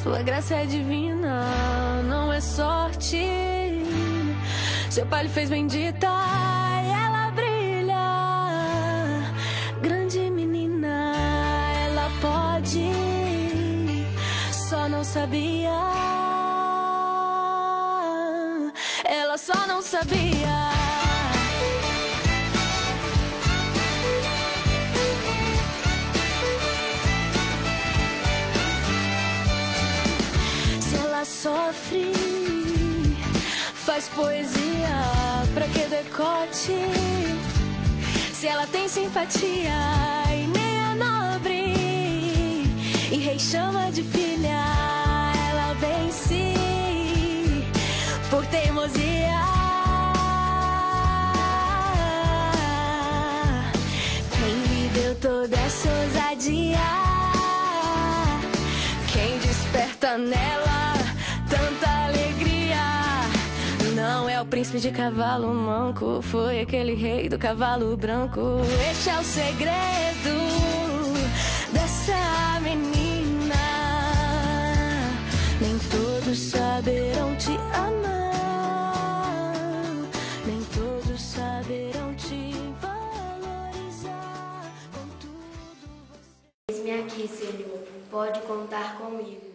Sua graça é divina, não é sorte. Seu pai lhe fez bendita e ela brilha. Grande menina, ela pode, só não sabia. Ela só não sabia. Se ela sofre, faz poesia, pra que decote? Se ela tem simpatia e nem é nobre, e rei chama de filha, ela vence por teimosia. Quem lhe deu toda essa ousadia? Quem desperta nela tanta alegria? Não é o príncipe de cavalo manco, foi aquele rei do cavalo branco. Este é o segredo dessa menina. Nem todos saberão te amar, nem todos saberão te valorizar. Contudo você... Eis-me aqui, Senhor, pode contar comigo.